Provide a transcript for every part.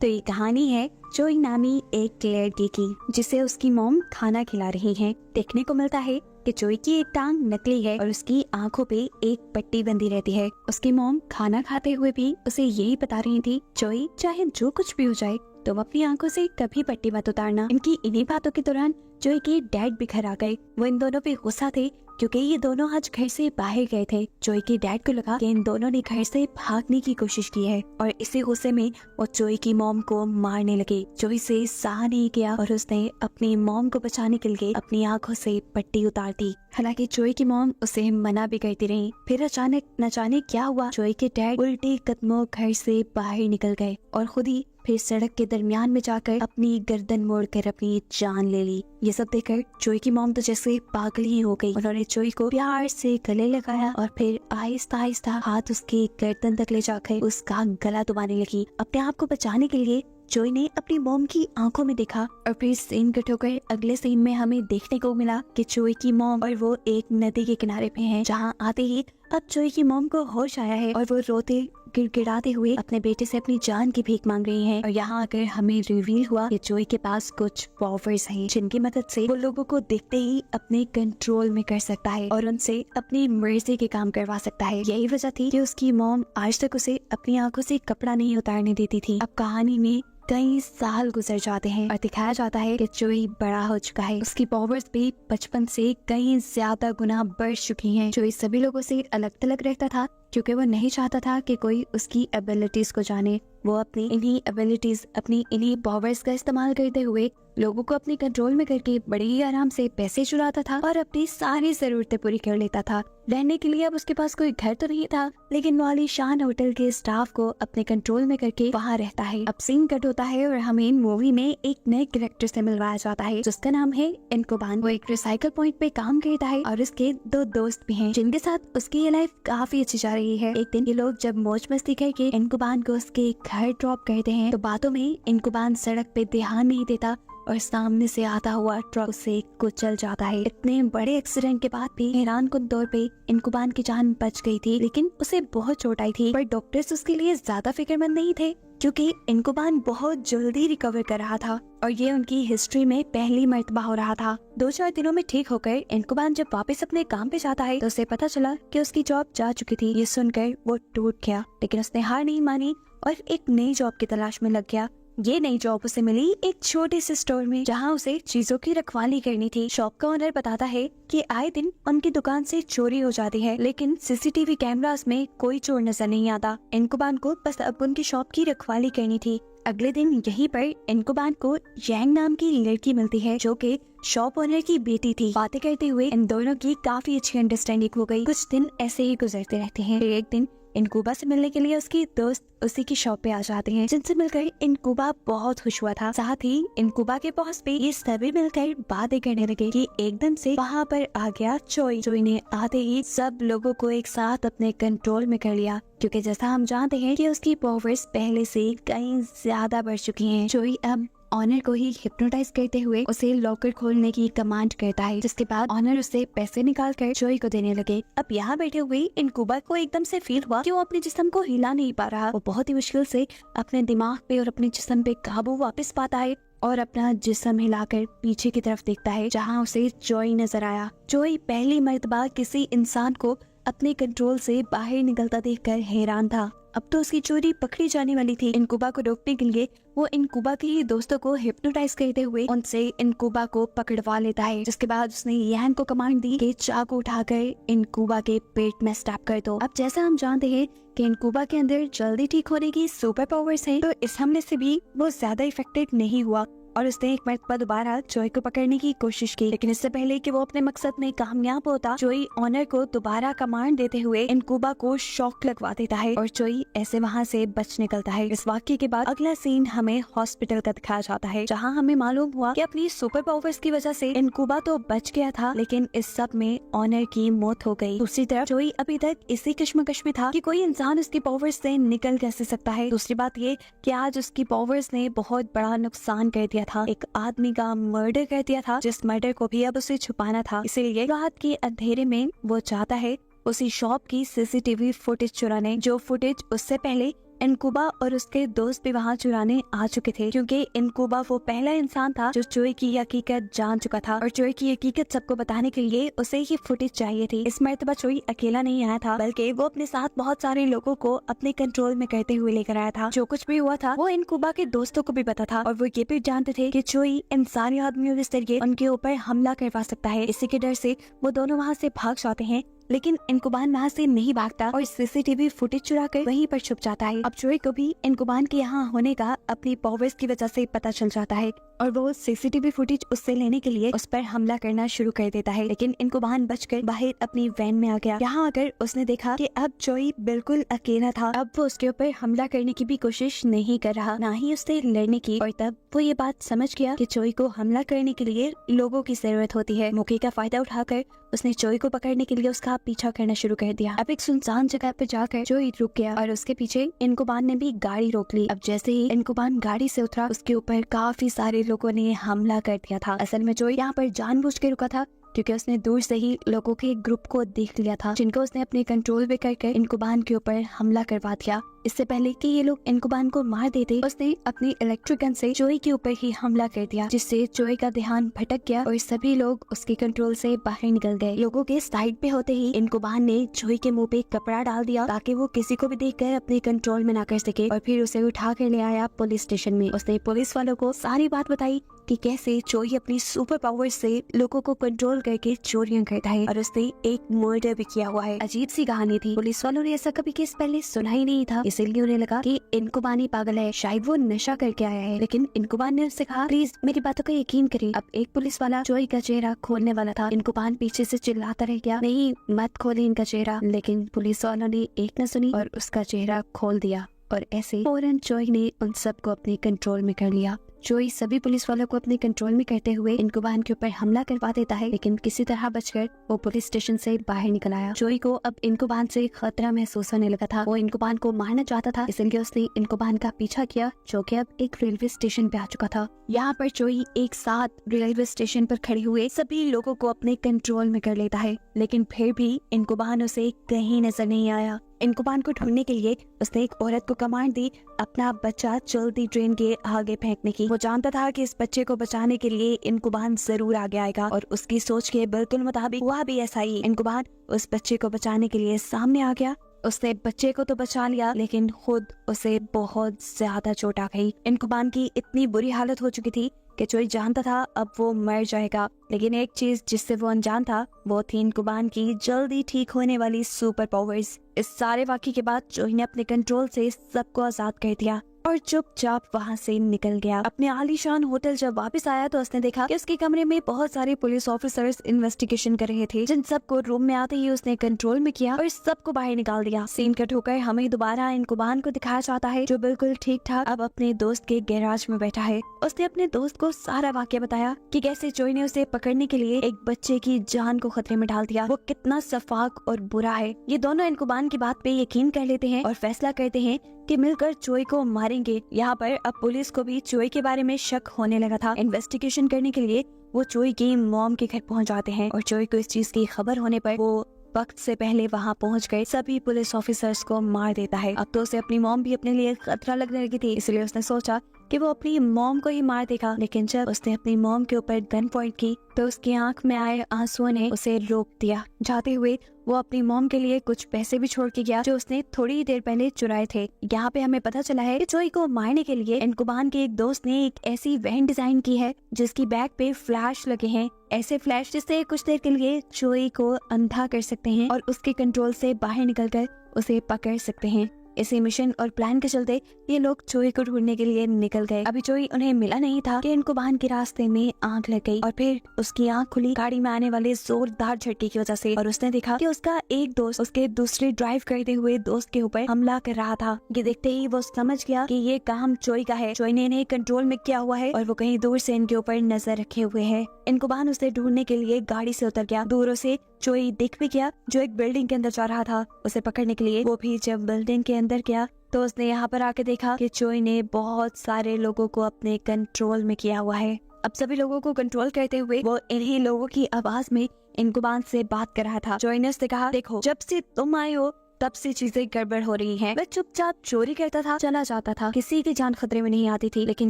तो ये कहानी है जोई नामी एक लड़की की, जिसे उसकी मॉम खाना खिला रही है। देखने को मिलता है कि जोई की एक टांग नकली है और उसकी आंखों पे एक पट्टी बंधी रहती है। उसकी मॉम खाना खाते हुए भी उसे यही बता रही थी, जोई चाहे जो कुछ भी हो जाए तुम अपनी आंखों से कभी पट्टी मत उतारना। इनकी इन्हीं बातों के दौरान जोई के डैड भी घर आ गए। वो इन दोनों पे गुस्सा थे क्योंकि ये दोनों आज घर से बाहर गए थे। जोई के डैड को लगा कि इन दोनों ने घर से भागने की कोशिश की है और इसी गुस्से में वो जोई की मॉम को मारने लगे। जोई से सहा नहीं किया और उसने अपनी मॉम को बचाने के लिए अपनी आंखों से पट्टी उतार दी। हालांकि जोई की मॉम उसे मना भी करती रही। फिर अचानक न जाने क्या हुआ, जोई के डैड उल्टे कदमों घर से बाहर निकल गए और खुद ही फिर सड़क के दरमियान में जाकर अपनी गर्दन मोड़कर अपनी जान ले ली। ये सब देखकर जोई की मॉम तो जैसे पागल ही हो गई। उन्होंने जोई को प्यार से गले लगाया और फिर आहिस्ता आहिस्ता हाथ उसके गर्दन तक ले जाकर उसका गला दबाने लगी। अपने आप को बचाने के लिए जोई ने अपनी मॉम की आंखों में देखा और फिर सीन कट होकर अगले सीन में हमें देखने को मिला कि जोई की मॉम और वो एक नदी के किनारे पे हैं, जहां आते ही अब जोई की मॉम को होश आया है और वो रोते गिड़गिड़ाते हुए अपने बेटे से अपनी जान की भीख मांग रही हैं। और यहाँ आकर हमें रिवील हुआ कि जोई के पास कुछ पावर्स हैं, जिनकी मदद से वो लोगों को देखते ही अपने कंट्रोल में कर सकता है और उनसे अपनी मर्जी के काम करवा सकता है। यही वजह थी कि उसकी मॉम आज तक उसे अपनी आंखों से कपड़ा नहीं उतारने देती थी। अब कहानी में कई साल गुजर जाते हैं और दिखाया जाता है कि जोई बड़ा हो चुका है। उसकी पावर्स भी बचपन से कई ज्यादा गुना बढ़ चुकी हैं। जोई सभी लोगों से अलग थलग रहता था क्योंकि वो नहीं चाहता था कि कोई उसकी एबिलिटीज को जाने। वो अपनी इन्हीं एबिलिटीज, अपनी इन्हीं पावर्स का इस्तेमाल करते हुए लोगों को अपने कंट्रोल में करके बड़े ही आराम से पैसे चुराता था और अपनी सारी जरूरतें पूरी कर लेता था। रहने के लिए अब उसके पास कोई घर तो नहीं था, लेकिन वो आलीशान होटल के स्टाफ को अपने कंट्रोल में करके वहाँ रहता है। अब सीन कट होता है और हमें मूवी में एक नए कैरेक्टर से मिलवाया जाता है, जिसका नाम है इनकुबान। वो एक रिसाइकल पॉइंट पे काम करता है और उसके दो दोस्त भी हैं, जिनके साथ उसकी ये लाइफ काफी अच्छी जा रही है। एक दिन ये लोग जब मौज मस्ती करके इनकुबान को उसके घर ड्रॉप करते हैं तो बातों में इनकुबान सड़क पे ध्यान नहीं देता और सामने से आता हुआ ट्रक से कुचल जाता है। इतने बड़े एक्सीडेंट के बाद भी हैरान कुन तौर पे इनकुबान की जान बच गई थी, लेकिन उसे बहुत चोट आई थी। पर डॉक्टर्स उसके लिए ज्यादा फिक्रमंद नहीं थे क्योंकि इनकुबान बहुत जल्दी रिकवर कर रहा था और ये उनकी हिस्ट्री में पहली मर्तबा हो रहा था। 2-4 दिनों में ठीक होकर इनकुबान जब वापस अपने काम पे जाता है तो उसे पता चला कि उसकी जॉब जा चुकी थी। ये सुनकर वो टूट गया, लेकिन उसने हार नहीं मानी और एक नई जॉब की तलाश में लग गया। ये नई जॉब उसे मिली एक छोटे से स्टोर में, जहां उसे चीजों की रखवाली करनी थी। शॉप का ओनर बताता है कि आए दिन उनकी दुकान से चोरी हो जाती है, लेकिन सीसीटीवी कैमरास में कोई चोर नजर नहीं आता। इनकुबान को बस अब उनकी शॉप की रखवाली करनी थी। अगले दिन यहीं पर इनकुबान को यांग नाम की लड़की मिलती है, जो कि शॉप ओनर की बेटी थी। बातें करते हुए इन दोनों की काफी अच्छी अंडरस्टैंडिंग हो गई। कुछ दिन ऐसे ही गुजरते रहते हैं। फिर एक दिन इनकुबा से मिलने के लिए उसकी दोस्त उसी की शॉप पे आ जाते हैं, जिनसे मिलकर इनकुबा बहुत खुश हुआ था। साथ ही इनकुबा के बॉस पे ये सभी मिलकर बातें करने लगे कि एकदम से वहाँ पर आ गया जोई। जोई ने आते ही सब लोगों को एक साथ अपने कंट्रोल में कर लिया, क्योंकि जैसा हम जानते हैं कि उसकी पावर्स पहले से कई ज्यादा बढ़ चुकी हैं। जोई अब ऑनर को ही हिप्नोटाइज करते हुए उसे लॉकर खोलने की कमांड करता है, जिसके बाद ऑनर उसे पैसे निकाल कर जोई को देने लगे। अब यहाँ बैठे हुए इनकुबा को एकदम से फील हुआ कि वो अपने जिस्म को हिला नहीं पा रहा। वो बहुत ही मुश्किल से अपने दिमाग पे और अपने जिस्म पे काबू वापस पाता है और अपना जिस्म हिलाकर पीछे की तरफ देखता है, जहाँ उसे जोई नजर आया। जोई पहली मर्तबा किसी इंसान को अपने कंट्रोल से बाहर निकलता देखकर हैरान था। अब तो उसकी चोरी पकड़ी जाने वाली थी। इनकुबा को रोकने के लिए वो इनकुबा के ही दोस्तों को हिप्नोटाइज करते हुए उनसे इनकुबा को पकड़वा लेता है, जिसके बाद उसने यांग को कमांड दी कि चाकू उठाकर इनकुबा के पेट में स्टैब कर दो। अब जैसा हम जानते हैं कि इनकुबा के अंदर जल्दी ठीक होने की सुपर पावर्स हैं, तो इस हमले से भी वो ज्यादा इफेक्टेड नहीं हुआ और उसने एक मर्तबा दोबारा जोई को पकड़ने की कोशिश की। लेकिन इससे पहले कि वो अपने मकसद में कामयाब होता, जोई ऑनर को दोबारा कमांड देते हुए इनकुबा को शॉक लगवा देता है और जोई ऐसे वहाँ से बच निकलता है। इस वाक्य के बाद अगला सीन हमें हॉस्पिटल का दिखाया जाता है, जहाँ हमें मालूम हुआ कि अपनी सुपर पावर्स की वजह से इनकुबा तो बच गया था, लेकिन इस सब में ऑनर की मौत हो गई। दूसरी तरफ जोई अभी तक इसी कश्मकश में था कि कोई इंसान उसकी पावर्स से निकल कैसे सकता है। दूसरी बात ये कि आज उसकी पावर्स ने बहुत बड़ा नुकसान कर दिया था। एक आदमी का मर्डर कर दिया था, जिस मर्डर को भी अब उसे छुपाना था। इसीलिए रात के अंधेरे में वो चाहता है उसी शॉप की सीसीटीवी फुटेज चुराने, जो फुटेज उससे पहले इनकुबा और उसके दोस्त भी वहाँ चुराने आ चुके थे, क्योंकि इनकुबा वो पहला इंसान था जो चोई की हकीकत जान चुका था और चोई की हकीकत सबको बताने के लिए उसे ही फुटेज चाहिए थी। इस मर्तबा चोई अकेला नहीं आया था, बल्कि वो अपने साथ बहुत सारे लोगों को अपने कंट्रोल में करते हुए लेकर आया था। जो कुछ भी हुआ था वो इनकुबा के दोस्तों को भी पता था और वो ये भी जानते थे कि चोई इंसानी आदमियों के जरिए उनके ऊपर हमला करवा सकता है। इसी के डर से वो दोनों वहाँ से भाग जाते हैं, लेकिन इनकुबान वहाँ से नहीं भागता और सीसीटीवी फुटेज चुराकर वहीं पर छुप जाता है। अब चोई को भी इनकुबान के यहाँ होने का अपनी पावर्स की वजह से पता चल जाता है और वो सीसीटीवी फुटेज उससे लेने के लिए उस पर हमला करना शुरू कर देता है। लेकिन इनकुबान बचकर बाहर अपनी वैन में आ गया। यहाँ आकर उसने देखा कि अब चोई बिल्कुल अकेला था। अब वो उसके ऊपर हमला करने की भी कोशिश नहीं कर रहा, ना ही उससे लड़ने की। और तब वो ये बात समझ गया कि चोई को हमला करने के लिए लोगों की जरूरत होती है। मौके का फायदा उठाकर उसने चोई को पकड़ने के लिए उसका पीछा करना शुरू कर दिया। अब एक सुनसान जगह पर जाकर चोई रुक गया और उसके पीछे इनकुबान ने भी गाड़ी रोक ली। अब जैसे ही इनकुबान गाड़ी से उतरा, उसके ऊपर काफी सारे लोगों ने हमला कर दिया था। असल में चोई यहाँ पर जानबूझ के रुका था, क्योंकि उसने दूर से ही लोगों के एक ग्रुप को देख लिया था, जिनको उसने अपने कंट्रोल में करके इनकुबान के ऊपर हमला करवा दिया। इससे पहले कि ये लोग इनकुबान को मार देते, उसने अपनी इलेक्ट्रिक गन से चोई के ऊपर ही हमला कर दिया, जिससे चोई का ध्यान भटक गया और सभी लोग उसके कंट्रोल से बाहर निकल गए। लोगों के साइड पे होते ही इनकुबान ने चोई के मुंह पे कपड़ा डाल दिया ताकि वो किसी को भी देखकर अपने कंट्रोल में ना कर सके, और फिर उसे उठा कर ले आया पुलिस स्टेशन में। उसने पुलिस वालों को सारी बात बताई कि कैसे चोई अपनी सुपर पावर से लोगों को कंट्रोल करके चोरियां करता है और उसने एक मर्डर भी किया हुआ है। अजीब सी कहानी थी। पुलिस वालों ने ऐसा कभी केस पहले सुना ही नहीं था, इसीलिए उन्हें लगा कि इनकुबान ही पागल है, शायद वो नशा करके आया है। लेकिन इनकुबान ने उससे कहा, प्लीज मेरी बातों का यकीन करें। अब एक पुलिस वाला चोई का चेहरा खोलने वाला था। इनकुबान पीछे से चिल्लाता रह गया, नहीं मत खोले इनका चेहरा। लेकिन पुलिस वालों ने एक न सुनी और उसका चेहरा खोल दिया और ऐसे फौरन चोई ने उन सबको अपने कंट्रोल में कर लिया। चोई सभी पुलिस वालों को अपने कंट्रोल में करते हुए इनकुबान के ऊपर हमला करवा देता है, लेकिन किसी तरह बचकर वो पुलिस स्टेशन से बाहर निकल आया। चोई को अब इनकुबान से खतरा महसूस होने लगा था। वो इनकुबान को मारना चाहता था, इसलिए उसने इनकुबान का पीछा किया, जो कि अब एक रेलवे स्टेशन पे आ चुका था। यहाँ पर चोई एक साथ रेलवे स्टेशन पर खड़े हुए सभी लोगों को अपने कंट्रोल में कर लेता है, लेकिन फिर भी इनकुबान उसे कहीं नजर नहीं आया। इनकुबान को ढूंढने के लिए उसने एक औरत को कमांड दी अपना बच्चा चलती ट्रेन के आगे फेंकने की। वो जानता था कि इस बच्चे को बचाने के लिए इनकुबान जरूर आगे आएगा और उसकी सोच के बिल्कुल मुताबिक हुआ भी ऐसा ही। इनकुबान उस बच्चे को बचाने के लिए सामने आ गया। उसने बच्चे को तो बचा लिया, लेकिन खुद उसे बहुत ज्यादा चोट आ गई। इनकुबान की इतनी बुरी हालत हो चुकी थी कि चोई जानता था अब वो मर जाएगा, लेकिन एक चीज जिससे वो अनजान था वो थी इनकुबान की जल्दी ठीक होने वाली सुपर पावर्स। इस सारे वाक़ये के बाद चोई ने अपने कंट्रोल से सबको आजाद कर दिया और चुपचाप वहाँ से निकल गया। अपने आलीशान होटल जब वापस आया तो उसने देखा कि उसके कमरे में बहुत सारे पुलिस ऑफिसर्स इन्वेस्टिगेशन कर रहे थे, जिन सबको रूम में आते ही उसने कंट्रोल में किया और सबको बाहर निकाल दिया। सीन कट होकर हमें दोबारा इनकुबान को दिखाया जाता है, जो बिल्कुल ठीक ठाक अब अपने दोस्त के गैराज में बैठा है। उसने अपने दोस्त को सारा वाक़या बताया कि कैसे चोई ने उसे पकड़ने के लिए एक बच्चे की जान को खतरे में डाल दिया। वो कितना सफाक और बुरा है। ये दोनों इनकुबान की बात पे यकीन कर लेते हैं और फैसला करते हैं कि मिलकर चोई को मारेंगे। यहाँ पर अब पुलिस को भी चोई के बारे में शक होने लगा था। इन्वेस्टिगेशन करने के लिए वो चोई की मॉम के घर पहुँच जाते हैं और चोई को इस चीज की खबर होने पर वो वक्त से पहले वहाँ पहुँच गए सभी पुलिस ऑफिसर्स को मार देता है। अब तो उसे अपनी मॉम भी अपने लिए खतरा लगने लगी थी, इसलिए उसने सोचा कि वो अपनी मॉम को ही मार देगा। लेकिन जब उसने अपनी मॉम के ऊपर गन पॉइंट की तो उसकी आंख में आए आंसुओं ने उसे रोक दिया। जाते हुए वो अपनी मॉम के लिए कुछ पैसे भी छोड़ के गया, जो उसने थोड़ी ही देर पहले चुराए थे। यहाँ पे हमें पता चला है कि चोई को मारने के लिए इनकुबान के एक दोस्त ने एक ऐसी वैन डिजाइन की है जिसकी बैक पे फ्लैश लगे हैं, ऐसे फ्लैश जिससे कुछ देर के लिए चोई को अंधा कर सकते हैं और उसके कंट्रोल से बाहर निकलकर उसे पकड़ सकते हैं। इसी मिशन और प्लान के चलते ये लोग चोई को ढूंढने के लिए निकल गए। अभी चोई उन्हें मिला नहीं था कि इनकुबान के रास्ते में आंख लग गई और फिर उसकी आंख खुली गाड़ी में आने वाले जोरदार झटके की वजह से, और उसने देखा कि उसका एक दोस्त उसके दूसरे ड्राइव करते हुए दोस्त के ऊपर हमला कर रहा था। ये देखते ही वो समझ गया कि ये काम चोई का है। चोई ने इन्हें कंट्रोल में किया हुआ है और वो कहीं दूर से इनके ऊपर नजर रखे हुए है। इनकुबान उसे ढूंढने के लिए गाड़ी से उतर गया। दूर से चोई दिख भी गया जो एक बिल्डिंग के अंदर जा रहा था उसे पकड़ने के लिए। वो भी जब बिल्डिंग के अंदर गया तो उसने यहाँ पर आके देखा कि चोई ने बहुत सारे लोगों को अपने कंट्रोल में किया हुआ है। अब सभी लोगों को कंट्रोल करते हुए वो इन्हीं लोगों की आवाज में इनकुबान से बात कर रहा था। चोई ने उससे कहा, देखो जब से तुम आए हो तब से चीजें गड़बड़ हो रही हैं। वह चुपचाप चोरी करता था, चला जाता था, किसी की जान खतरे में नहीं आती थी। लेकिन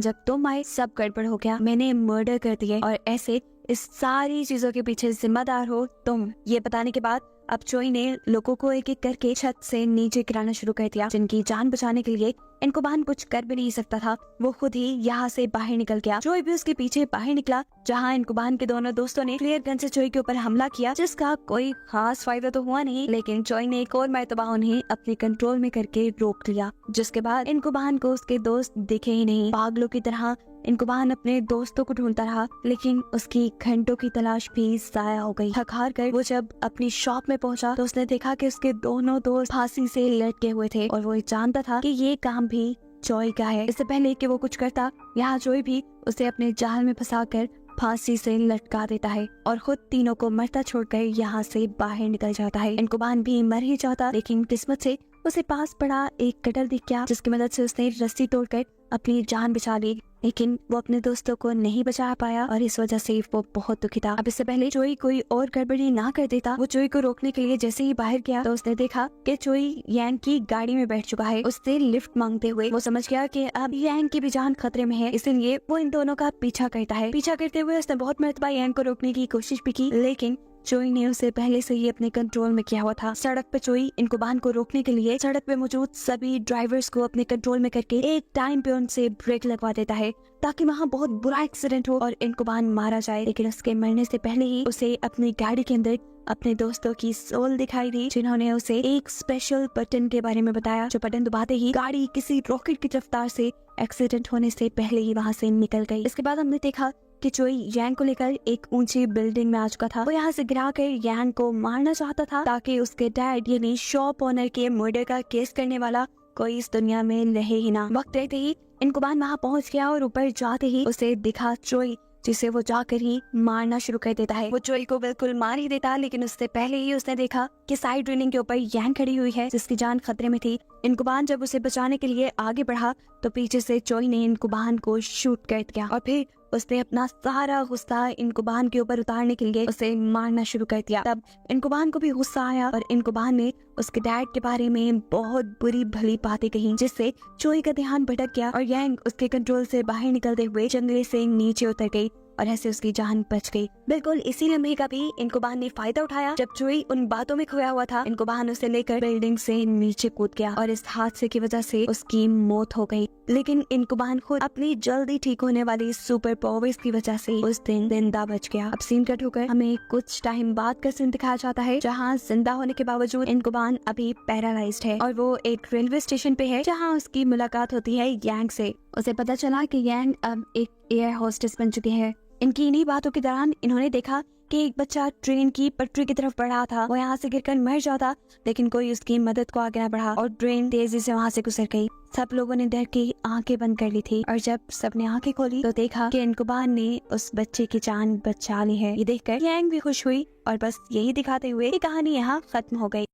जब तुम आए सब गड़बड़ हो गया, मैंने मर्डर कर दिए और ऐसे इस सारी चीजों के पीछे जिम्मेदार हो तुम। ये बताने के बाद अब चोई ने लोगों को एक एक करके छत से नीचे गिराना शुरू कर दिया। जिनकी जान बचाने के लिए इनकुबान कुछ कर भी नहीं सकता था, वो खुद ही यहाँ से बाहर निकल गया। चोई भी उसके पीछे बाहर निकला, जहाँ इनकुबान के दोनों दोस्तों ने फ्लेयर गन से चोई के ऊपर हमला किया, जिसका कोई खास फायदा तो हुआ नहीं। लेकिन चोई ने एक और मर्तबा उन्हें अपने कंट्रोल में करके रोक लिया, जिसके बाद इनकुबान को उसके दोस्त दिखे ही नहीं। पागलों की तरह इनकुबान अपने दोस्तों को ढूंढता रहा, लेकिन उसकी घंटों की तलाश भी जाया हो गई। थक हार कर वो जब अपनी शॉप में पहुंचा तो उसने देखा कि उसके दोनों दोस्त फांसी से लटके हुए थे और वो जानता था कि ये काम भी चोई का है। इससे पहले कि वो कुछ करता, यहाँ चोई भी उसे अपने जाल में फंसाकर फांसी से लटका देता है और खुद तीनों को मरता छोड़कर यहाँ से बाहर निकल जाता है। इनकुबान भी मर ही जाता, लेकिन किस्मत से उसे पास पड़ा एक कटर दिख गया, जिसकी मदद से उसने रस्सी तोड़कर अपनी जान बचा ली। लेकिन वो अपने दोस्तों को नहीं बचा पाया और इस वजह से वो बहुत दुखी था। अब इससे पहले चोई कोई और गड़बड़ी ना कर देता, वो चोई को रोकने के लिए जैसे ही बाहर गया तो उसने देखा कि चोई यांग की गाड़ी में बैठ चुका है। उससे लिफ्ट मांगते हुए वो समझ गया कि अब यांग की भी जान खतरे में है, इसलिए वो इन दोनों का पीछा करता है। पीछा करते हुए उसने बहुत मर्तबा यांग को रोकने की कोशिश भी की, लेकिन चोई ने उसे पहले से ही अपने कंट्रोल में किया हुआ था। सड़क पे चोई इनकुबान को रोकने के लिए सड़क पे मौजूद सभी ड्राइवर्स को अपने कंट्रोल में करके एक टाइम पे उनसे ब्रेक लगवा देता है, ताकि वहाँ बहुत बुरा एक्सीडेंट हो और इनकुबान मारा जाए। लेकिन उसके मरने से पहले ही उसे अपनी गाड़ी के अंदर अपने दोस्तों की सोल दिखाई दी, जिन्होंने उसे एक स्पेशल बटन के बारे में बताया, जो बटन दबाते ही गाड़ी किसी रॉकेट की रफ्तार से एक्सीडेंट होने से पहले ही वहाँ से निकल गई। इसके बाद हमने देखा कि चोई यांग को लेकर एक ऊंची बिल्डिंग में आ चुका था। वो यहाँ से गिराकर यांग को मारना चाहता था, ताकि उसके डैड यानी शॉप ओनर के मर्डर का केस करने वाला कोई इस दुनिया में रहे ही ना। वक्त रहते ही इनकुबान वहाँ पहुँच गया और ऊपर जाते ही उसे दिखा चोई, जिसे वो जाकर ही मारना शुरू कर देता है। वो चोई को बिल्कुल मार ही देता, लेकिन उससे पहले ही उसने देखा कि साइड रेलिंग के ऊपर यांग खड़ी हुई है, जिसकी जान खतरे में थी। इनकुबान जब उसे बचाने के लिए आगे बढ़ा तो पीछे से चोई ने इनकुबान को शूट कर दिया और फिर उसने अपना सारा गुस्सा इनकुबान के ऊपर उतारने के लिए उसे मारना शुरू कर दिया। तब इनकुबान को भी गुस्सा आया और इनकुबान ने उसके डैड के बारे में बहुत बुरी भली बातें कही, जिससे चोई का ध्यान भटक गया और यांग उसके कंट्रोल से बाहर निकलते हुए जंगले से नीचे उतर गई और ऐसे उसकी जान बच गई। बिल्कुल इसी लम्हे का भी इनकुबान ने फायदा उठाया। जब चोई उन बातों में खोया हुआ था, इनकुबान उसे लेकर बिल्डिंग से नीचे कूद गया और इस हादसे की वजह से उसकी मौत हो गई। लेकिन इनकुबान खुद अपनी जल्दी ठीक होने वाली सुपर पावर्स की वजह से उस दिन जिंदा बच गया। अब सीन कट होकर हमें कुछ टाइम बाद का सीन दिखाया जाता है, जहाँ जिंदा होने के बावजूद इनकुबान अभी पैरालाइज्ड है और वो एक रेलवे स्टेशन पे है, जहाँ उसकी मुलाकात होती है यांग से। उसे पता चला कि यांग अब एक एयर होस्टेस बन चुकी है। इनकी इन्हीं बातों के दौरान इन्होंने देखा कि एक बच्चा ट्रेन की पटरी की तरफ बढ़ा था। वो यहाँ से गिरकर मर जाता, लेकिन कोई उसकी मदद को आगे न बढ़ा और ट्रेन तेजी से वहाँ से गुजर गई। सब लोगों ने डर के आंखें बंद कर ली थी और जब सबने आंखें खोली तो देखा कि इनकुबान ने उस बच्चे की जान बचा ली है। ये देखकर यांग भी खुश हुई और बस यही दिखाते हुए ये कहानी यहाँ खत्म हो गई।